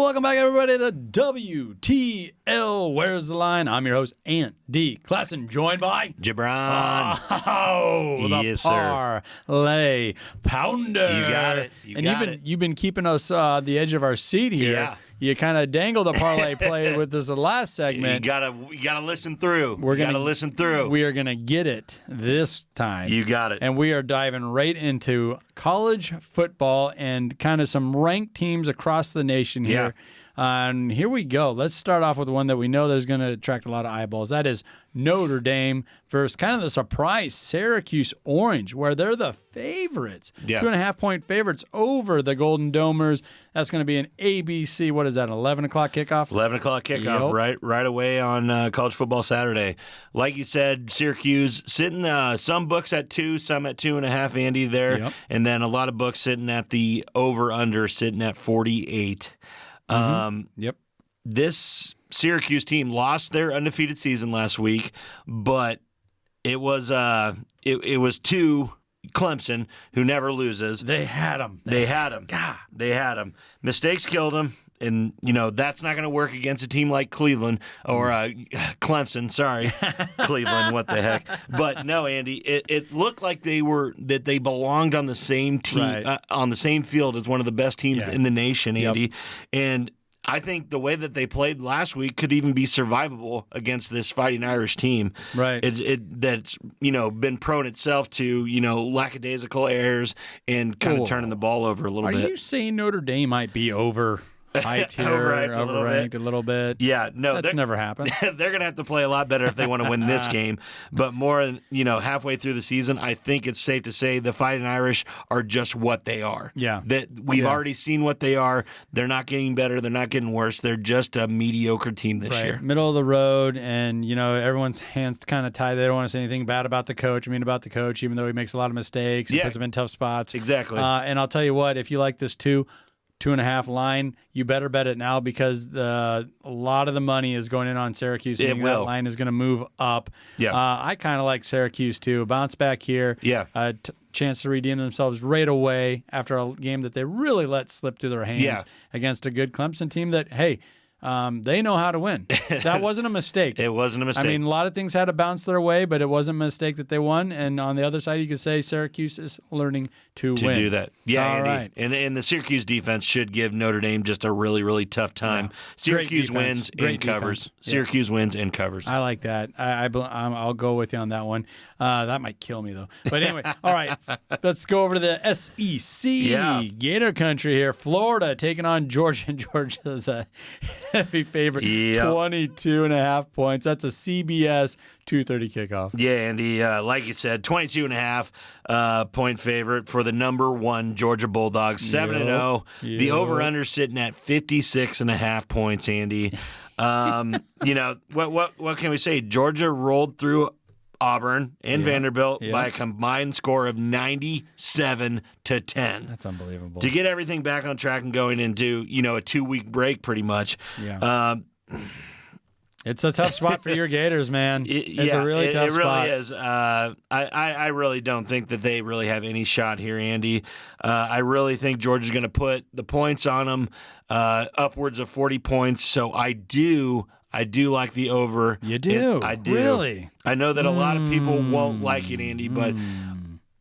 welcome back, everybody, to WTL. Where's the line? I'm your host, Ant D. Klassen, joined by Gibran. the Yes, sir. Parlay Pounder. You got it. You've been keeping us the edge of our seat here. Yeah. You kind of dangled a parlay play with this last segment. You gotta listen through. We're gonna listen through. We are gonna get it this time. You got it. And we are diving right into college football and kind of some ranked teams across the nation here. And here we go. Let's start off with one that we know that's going to attract a lot of eyeballs. That is Notre Dame versus kind of the surprise Syracuse Orange, where they're the favorites. Yeah. 2.5-point favorites over the Golden Domers. That's going to be an ABC. What is that, an 11 o'clock kickoff? 11 o'clock kickoff, right away on College Football Saturday. Like you said, Syracuse sitting some books at 2, some at 2.5, Andy, there. Yep. And then a lot of books sitting at the over-under, sitting at 48. Yep. This Syracuse team lost their undefeated season last week, but it was it was to Clemson, who never loses. They had them. They had him. They had him. Mistakes killed him, and that's not going to work against a team like Cleveland or Clemson. Sorry, Cleveland. What the heck? But no, Andy. It looked like they belonged on the same team, Right. On the same field as one of the best teams in the nation, Andy. Yep. And I think the way that they played last week could even be survivable against this Fighting Irish team. Right. That's been prone itself to lackadaisical errors and kind of turning the ball over a little bit. Are you saying Notre Dame might be overhyped here, overranked a little bit? Yeah, no, that's never happened. They're going to have to play a lot better if they want to win this game. But more, halfway through the season, I think it's safe to say the Fighting Irish are just what they are. Yeah. That we've already seen what they are. They're not getting better. They're not getting worse. They're just a mediocre team this year. Middle of the road, and everyone's hands kind of tied. They don't want to say anything bad about the coach. About the coach, even though he makes a lot of mistakes, he puts them in tough spots. Exactly. And I'll tell you what, if you like this 2.5 line, you better bet it now, because a lot of the money is going in on Syracuse. It will. That line is going to move up. Yeah. I kind of like Syracuse too. Bounce back here. Yeah. Chance to redeem themselves right away after a game that they really let slip through their hands against a good Clemson team that, hey, they know how to win. That wasn't a mistake. It wasn't a mistake. A lot of things had to bounce their way, but it wasn't a mistake that they won. And on the other side, you could say Syracuse is learning to win. Do that. Yeah, All Andy. right. And the Syracuse defense should give Notre Dame just a really, really tough time. Yeah. Syracuse Great wins defense. and covers. Defense. Yeah. Syracuse wins and covers. I like that. I'll go with you on that one. That might kill me, though. But anyway, all right. Let's go over to the SEC. Yeah. Gator country here. Florida taking on Georgia. Georgia's a heavy favorite. 22.5 points. That's a CBS 2:30 kickoff. Yeah, Andy, like you said, 22.5 point favorite for the number 1 Georgia Bulldogs, 7-0. The over-under sitting at 56.5 points, Andy. What can we say? Georgia rolled through Auburn and Vanderbilt by a combined score of 97-10. That's unbelievable. To get everything back on track and going into, a 2-week break pretty much. Yeah. It's a tough spot for your Gators, man. It's a really tough spot. It really is. I really don't think that they really have any shot here, Andy. I really think Georgia's going to put the points on them, upwards of 40 points. So I do like the over. You do? I do. Really? I know that a lot of people won't like it, Andy, but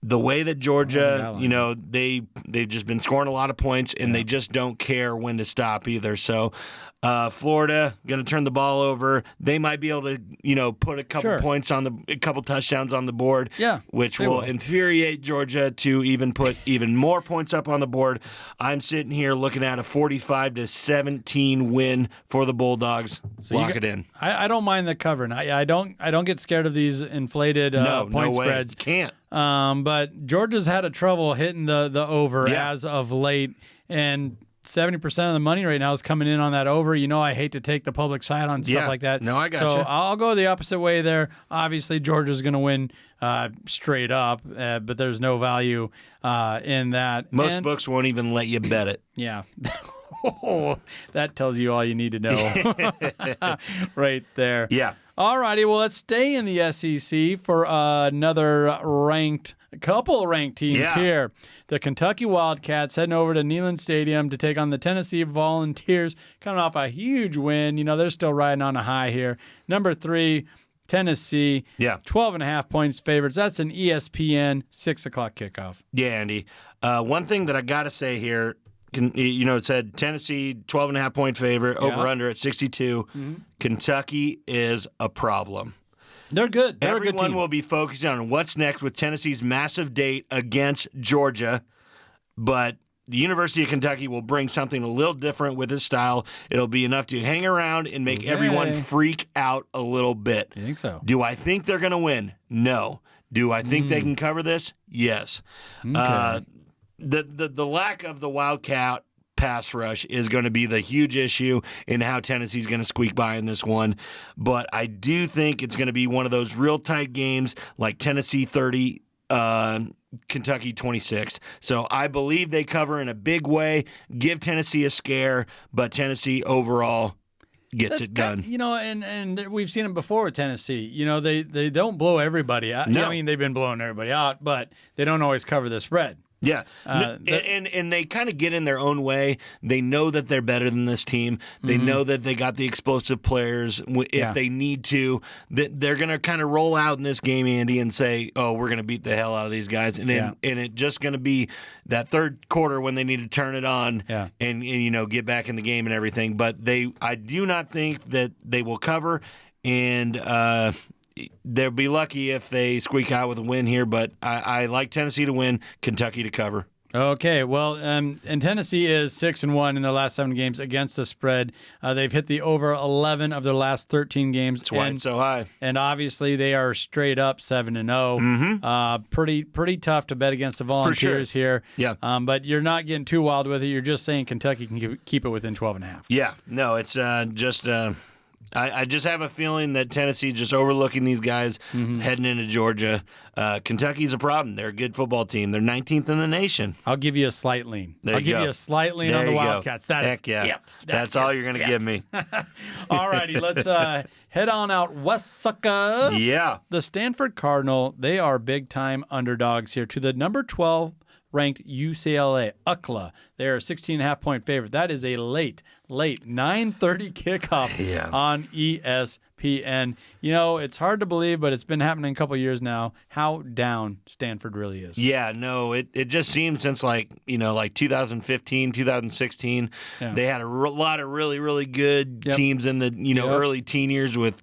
the way that Georgia, they've just been scoring a lot of points, and they just don't care when to stop either. So Florida going to turn the ball over. They might be able to, put a couple points a couple touchdowns on the board. Yeah, which will infuriate Georgia to even put even more points up on the board. I'm sitting here looking at a 45-17 win for the Bulldogs. So lock it in. I don't mind the covering. I don't get scared of these inflated point spreads. Can't. But Georgia's had a trouble hitting the over as of late, and 70% of the money right now is coming in on that over. I hate to take the public side on stuff like that. No, I got you. So you. I'll go the opposite way there. Obviously, Georgia's going to win straight up, but there's no value in that. Most books won't even let you bet it. Yeah. That tells you all you need to know right there. Yeah. All righty, well, let's stay in the SEC for a couple of ranked teams here. The Kentucky Wildcats heading over to Neyland Stadium to take on the Tennessee Volunteers, coming off a huge win. You know, they're still riding on a high here. Number 3, Tennessee, 12.5 points favorites. That's an ESPN 6 o'clock kickoff. Yeah, Andy. One thing that I got to say here, it said Tennessee 12.5 point favorite, over under at 62. Mm-hmm. Kentucky is a problem. They're good. They're Everyone a good team. will be focusing on what's next with Tennessee's massive date against Georgia, but the University of Kentucky will bring something a little different with his style. It'll be enough to hang around and make everyone freak out a little bit. You think so? Do I think they're going to win? No. Do I think they can cover this? Yes. Okay. The lack of the Wildcat pass rush is going to be the huge issue in how Tennessee's going to squeak by in this one. But I do think it's going to be one of those real tight games like Tennessee 30, Kentucky 26. So I believe they cover in a big way, give Tennessee a scare, but Tennessee overall gets it done. And we've seen it before with Tennessee. You know, they don't blow everybody out. No. I mean, they've been blowing everybody out, but they don't always cover the spread. Yeah, and they kind of get in their own way. They know that they're better than this team. They know that they got the explosive players if they need to. They're going to kind of roll out in this game, Andy, and say, "Oh, we're going to beat the hell out of these guys," and it just going to be that third quarter when they need to turn it on and get back in the game and everything. But I do not think that they will cover, and they'll be lucky if they squeak out with a win here, but I like Tennessee to win, Kentucky to cover. Okay, well, and Tennessee is 6-1 in their last 7 games against the spread. They've hit the over 11 of their last 13 games. That's why it's so high. And obviously, they are straight up 7-0. Pretty tough to bet against the Volunteers here. Yeah. But you're not getting too wild with it. You're just saying Kentucky can keep it within 12.5. Yeah. No, it's just. I just have a feeling that Tennessee's just overlooking these guys heading into Georgia. Kentucky's a problem. They're a good football team. They're 19th in the nation. I'll give you a slight lean. I'll give you a slight lean on the Wildcats. Heck yeah. That's all you're going to give me. All righty, let's head on out west, sucker. Yeah. The Stanford Cardinal, they are big-time underdogs here to the number 12 ranked UCLA, UCLA. They are a 16.5 point favorite. That is a late 9:30 kickoff on ESPN. You know, it's hard to believe, but it's been happening a couple of years now, how down Stanford really is. Yeah, no, it just seems since like 2015, 2016, they had a lot of really, really good teams in the, early teen years with,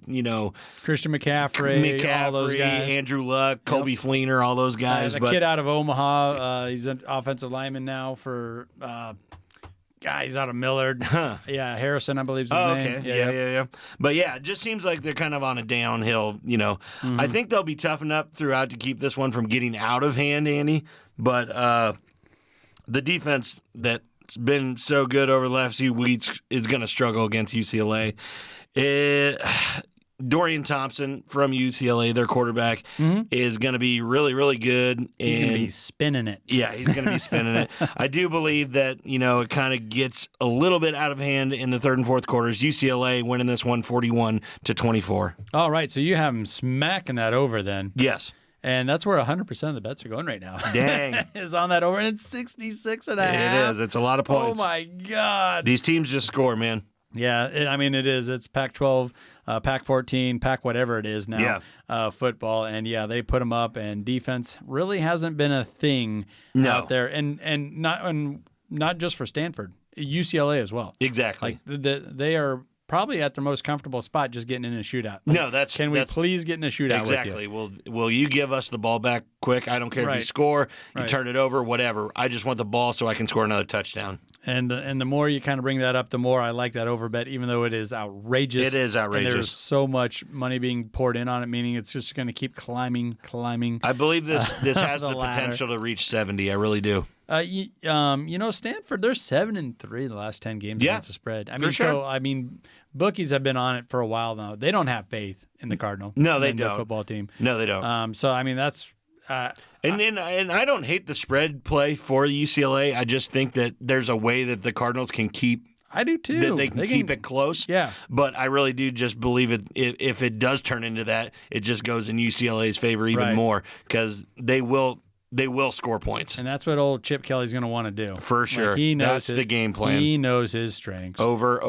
Christian McCaffrey, all those guys. Andrew Luck, Colby Fleener, all those guys. The kid out of Omaha, he's an offensive lineman now for he's out of Millard. Yeah, Harrison, I believe is his name. Okay. Yeah. But yeah, it just seems like they're kind of on a downhill, I think they'll be tough enough throughout to keep this one from getting out of hand, Andy. But the defense that's been so good over the last few weeks is going to struggle against UCLA. Dorian Thompson from UCLA, their quarterback, is going to be really, really good. He's going to be spinning it. Yeah, he's going to be spinning it. I do believe that, it kind of gets a little bit out of hand in the third and fourth quarters. UCLA winning this one 41-24. All right, so you have him smacking that over then. Yes. And that's where 100% of the bets are going right now. Dang. Is on that over, and it's 66.5. It is. It's a lot of points. Oh, my God. These teams just score, man. Yeah, it is. It's Pac-12, Pac-14, Pac whatever it is now, football. And, they put them up, and defense really hasn't been a thing out there. And not just for Stanford, UCLA as well. Exactly. Like they are probably at their most comfortable spot just getting in a shootout. Can we please get in a shootout exactly. with you? Will you give us the ball back quick? I don't care if you score, you turn it over, whatever. I just want the ball so I can score another touchdown. And the more you kind of bring that up, the more I like that over bet, even though it is outrageous. It is outrageous. And there's so much money being poured in on it, meaning it's just going to keep climbing. I believe this has the potential to reach 70. I really do. Stanford, they're 7-3 the last 10 games against the spread. Bookies have been on it for a while now. They don't have faith in the Cardinal. No, they don't. The football team. No, they don't. That's. And I don't hate the spread play for UCLA. I just think that there's a way that the Cardinals can keep I do too. That they can keep it close. Yeah. But I really do just believe it. If it does turn into that, it just goes in UCLA's favor even more because they will score points. And that's what old Chip Kelly's going to want to do. For sure. Like he knows that's the game plan. He knows his strengths. Over.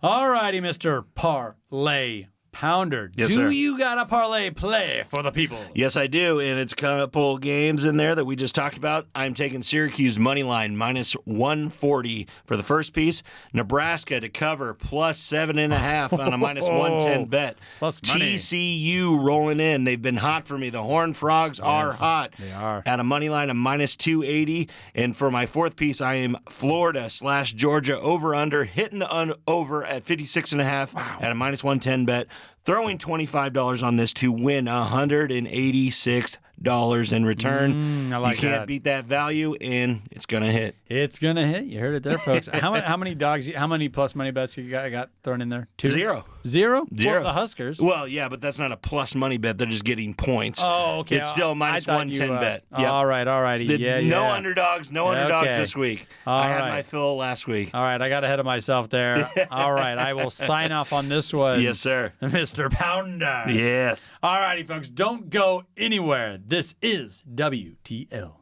All righty, Mr. Parlay Pounder. Yes, do sir. you got a parlay play for the people? Yes, I do, and it's a couple games in there that we just talked about. I'm taking Syracuse money line minus 140 for the first piece. Nebraska to cover plus 7.5 on a minus 110 bet. Plus money. TCU rolling in. They've been hot for me. The Horned Frogs are hot. They are. At a money line of minus 280. And for my fourth piece, I am Florida/Georgia over/under, hitting the over at 56.5 at a minus 110 bet. Throwing $25 on this to win $186 in return. I like you can't that. beat that value, and it's going to hit. It's going to hit. You heard it there, folks. How many dogs? How many plus money bets you got thrown in there? 2? Zero. Zero? Zero. Well, the Huskers. Well, yeah, but that's not a plus money bet. They're just getting points. Oh, okay. It's still a minus 110 bet. Yep. All righty. No underdogs. No underdogs Okay. this week. All I had right. my fill last week. All right, I got ahead of myself there. All right, I will sign off on this one. Yes, sir. Mr. Pounder. Yes. All righty, folks, don't go anywhere. This is WTL.